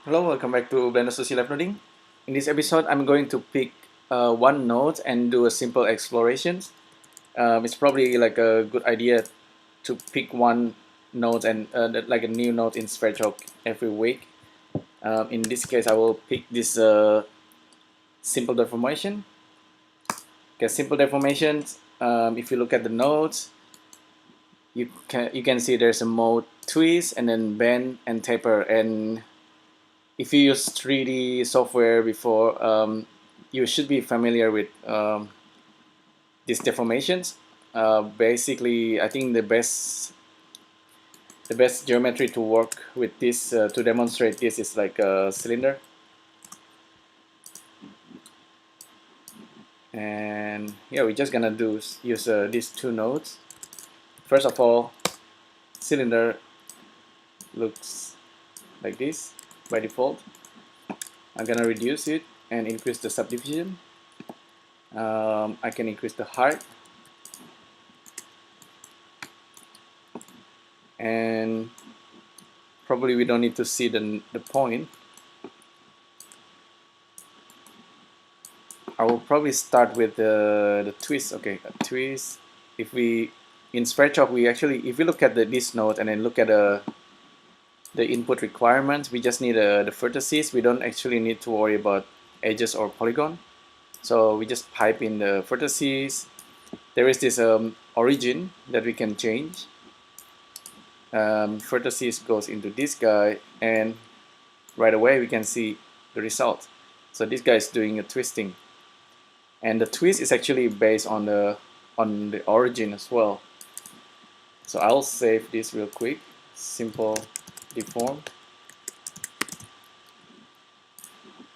Hello, welcome back to Blender Sushi Live Noding. In this episode, I'm going to pick one node and do a simple exploration. It's probably like a good idea to pick one node and like a new node in Sverchok every week. In this case, I will pick this simple deformation. Okay, simple deformations. If you look at the nodes, you can see there's a mode twist and then bend and taper. And if you use 3D software before, you should be familiar with these deformations. Basically, I think the best geometry to work with this to demonstrate this is like a cylinder. And yeah, we're just gonna use these two nodes. First of all, cylinder looks like this by default. I'm gonna reduce it and increase the subdivision. I can increase the height, and probably we don't need to see the point. I will probably start with the twist. Okay, a twist. If we in Sverchok, we actually, if we look at this node and then look at the input requirements, we just need the vertices. We don't actually need to worry about edges or polygon. So we just pipe in the vertices. There is this origin that we can change. Vertices goes into this guy, and right away we can see the result. So this guy is doing a twisting, and the twist is actually based on the origin as well. So I'll save this real quick. Simple deform,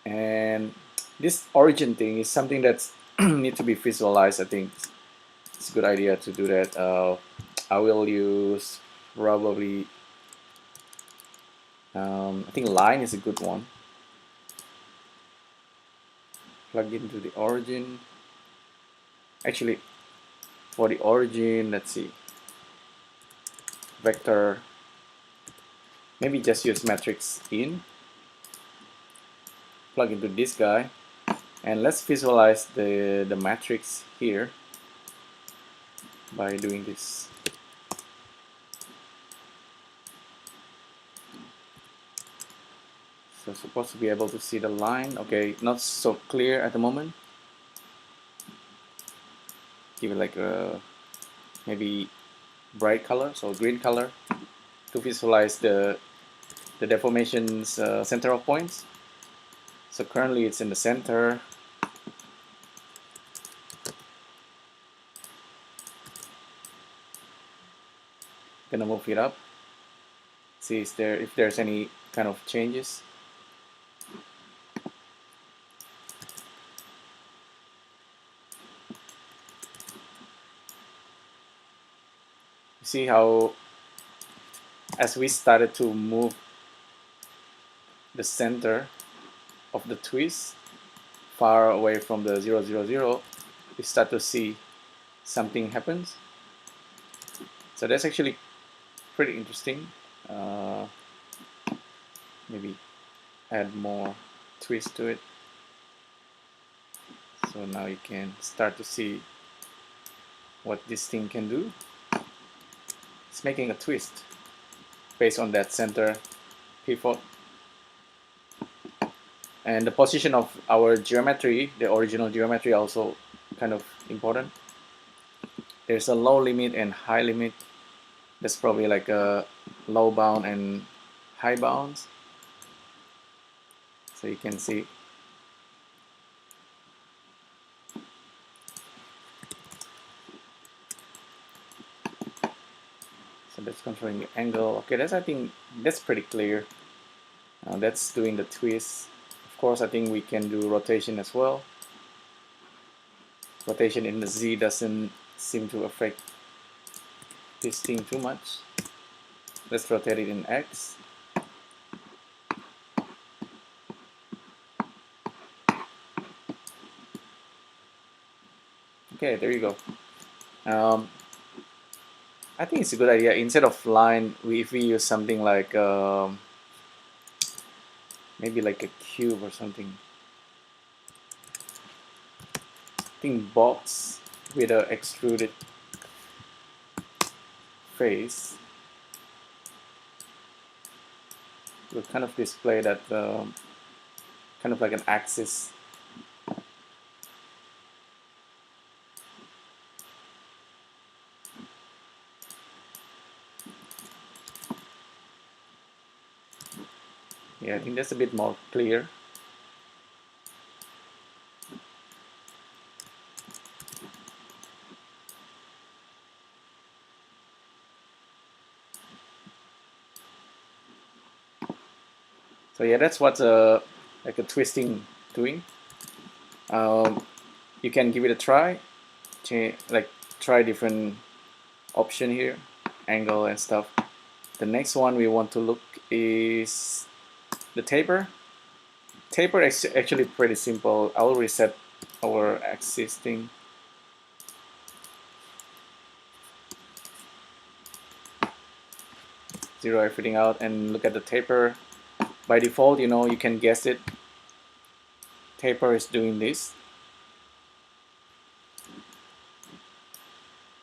and this origin thing is something that need to be visualized. I think it's a good idea to do that. I will use probably I think line is a good one. Plug into the origin. Actually, for the origin, let's see, vector, maybe just use matrix in, plug into this guy, and let's visualize the matrix here by doing this. So supposed to be able to see the line. Okay, not so clear at the moment. Give it like a maybe bright color, so green color, to visualize the deformation's center of points. So currently it's in the center. Gonna move it up. See if there's any kind of changes. See how as we started to move the center of the twist far away from the 0, 0, 0, we start to see something happens. So that's actually pretty interesting. Maybe add more twist to it. So now you can start to see what this thing can do. It's making a twist based on that center pivot. And the position of our geometry, the original geometry, also kind of important. There's a low limit and high limit. That's probably like a low bound and high bounds. So you can see. So that's controlling the angle. Okay, I think that's pretty clear. That's doing the twist. Of course, I think we can do rotation as well. Rotation in the Z doesn't seem to affect this thing too much. Let's rotate it in X. Okay, there you go. I think it's a good idea. Instead of line, if we use something like maybe like a cube or something. I think box with a extruded face will kind of display that kind of like an axis. Yeah, I think that's a bit more clear. So yeah, that's what like a twisting doing. You can give it a try. Like try different option here, angle and stuff. The next one we want to look is the taper. Taper is actually pretty simple. I'll reset our existing. Zero everything out and look at the taper. By default, you know, you can guess it. Taper is doing this.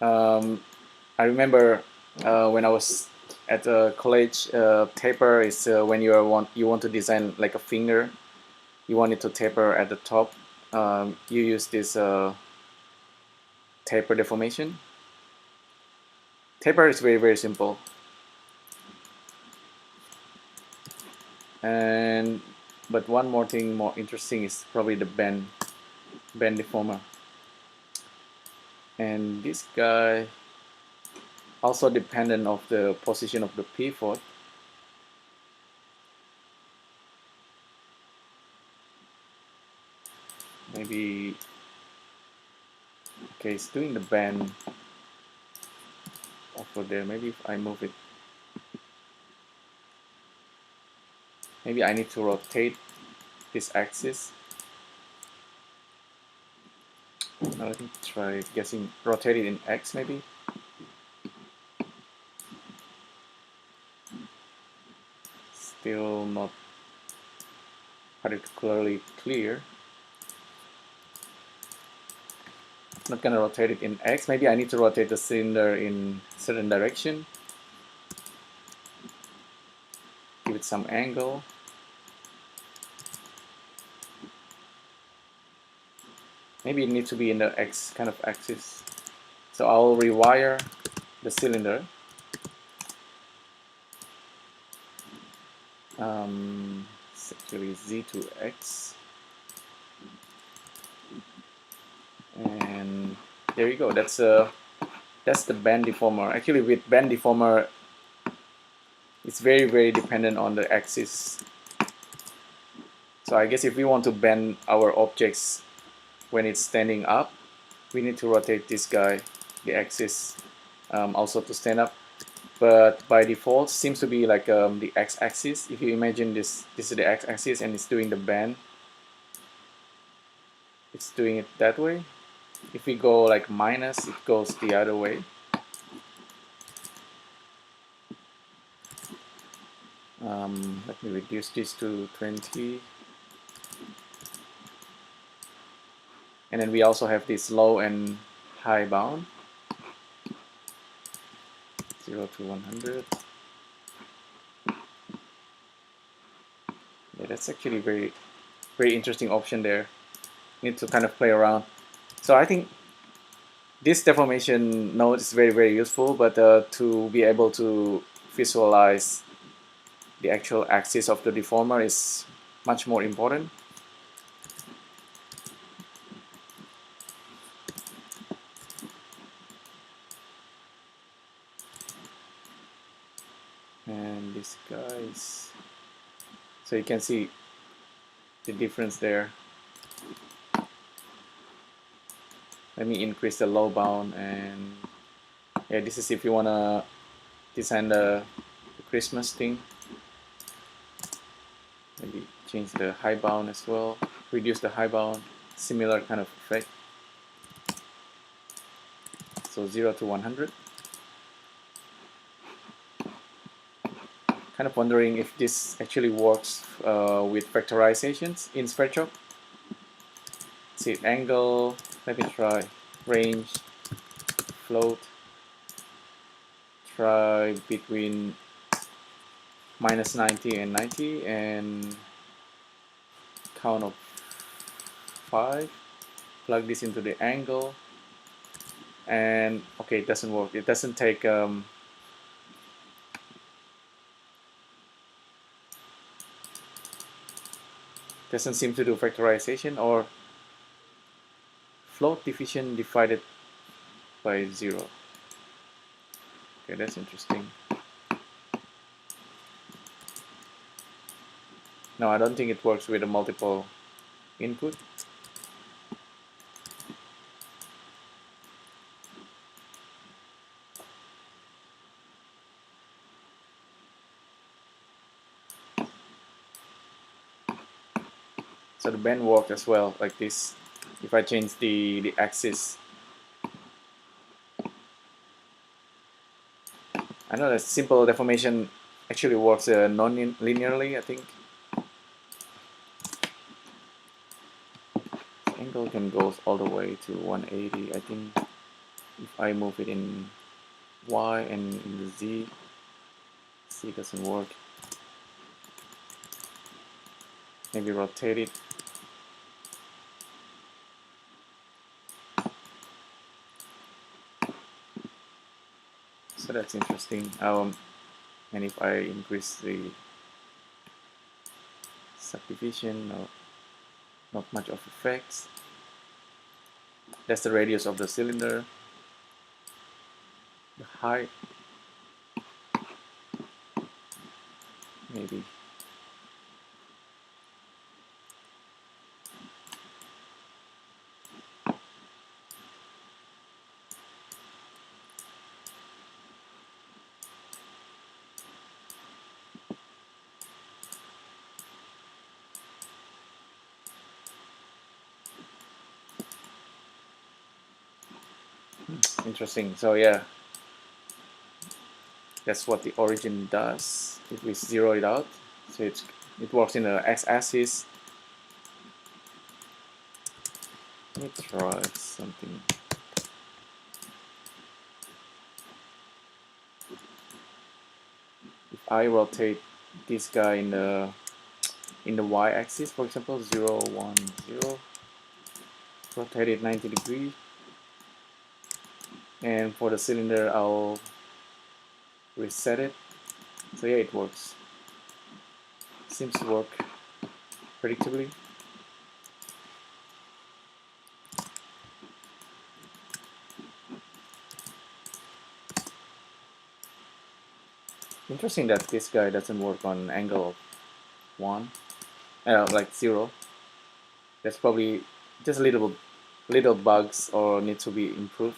I remember when I was at college, taper is when you want to design like a finger. You want it to taper at the top. You use this taper deformation. Taper is very simple. But one more thing more interesting is probably the bend deformer. And this guy also dependent of the position of the pivot. Maybe, okay, it's doing the bend over there. Maybe if I move it, maybe I need to rotate this axis. Now let me try guessing, rotate it in X maybe. Still not particularly clear. Not gonna rotate it in X. Maybe I need to rotate the cylinder in certain direction. Give it some angle. Maybe it needs to be in the X kind of axis. So I'll rewire the cylinder. It's actually Z to X. And there you go. That's the bend deformer. Actually, with bend deformer, it's very dependent on the axis. So I guess if we want to bend our objects when it's standing up, we need to rotate this guy, the axis, also to stand up. But by default, seems to be like the x-axis. If you imagine this is the x-axis and it's doing the bend. It's doing it that way. If we go like minus, it goes the other way. Let me reduce this to 20. And then we also have this low and high bound. 0 to 100. Yeah, that's actually very interesting option there. Need to kind of play around. So I think this deformation node is very useful, but to be able to visualize the actual axis of the deformer is much more important. And this guys, so you can see the difference there. Let me increase the low bound, and yeah, this is if you wanna design the Christmas thing. Maybe change the high bound as well, reduce the high bound, similar kind of effect. So 0 to 100. kind of wondering if this actually works with vectorizations in Sverchok. See, angle, let me try, range, float, try between minus 90 and 90, and count of 5, plug this into the angle, and okay, it doesn't work. It doesn't take doesn't seem to do factorization or float division divided by 0. Okay, that's interesting. No, I don't think it works with a multiple input. So the bend works as well, like this. If I change the axis, I know that simple deformation actually works non-linearly, I think. Angle can go all the way to 180. I think if I move it in Y and in the Z doesn't work. Maybe rotate it. So that's interesting. And if I increase the subdivision, no, not much of effects. That's the radius of the cylinder. The height, maybe. Interesting. So yeah, that's what the origin does. If we zero it out, so it works in the x-axis. Let me try something. If I rotate this guy in the y-axis, for example, 0, 1, 0, rotate it 90 degrees, and for the cylinder I'll reset it. So yeah, it works. Seems to work predictably. Interesting that this guy doesn't work on angle of 1, like 0. That's probably just little bugs or need to be improved.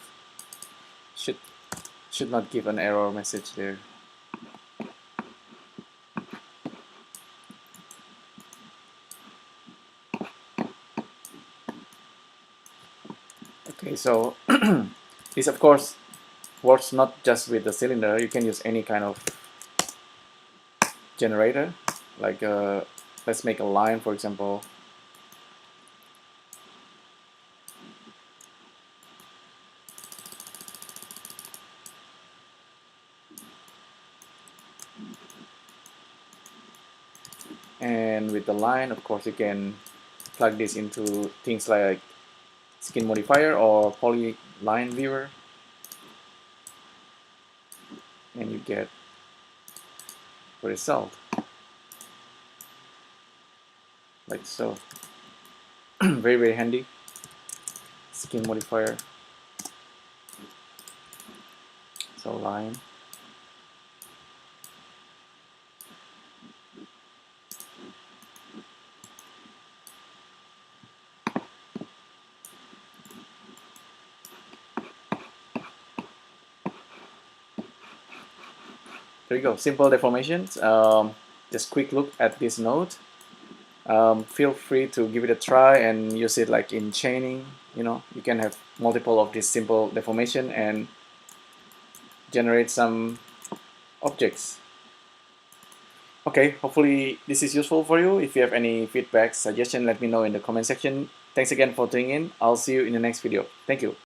Should not give an error message there. Okay, so this of course works not just with the cylinder. You can use any kind of generator, like let's make a line, for example. And with the line, of course, you can plug this into things like skin modifier or polyline viewer, and you get a result like so. Very, very handy. Skin modifier. So line. There you go, simple deformations. Just quick look at this node. Feel free to give it a try and use it like in chaining. You know, you can have multiple of these simple deformation and generate some objects. Okay, hopefully this is useful for you. If you have any feedback, suggestion, let me know in the comment section. Thanks again for tuning in. I'll see you in the next video. Thank you.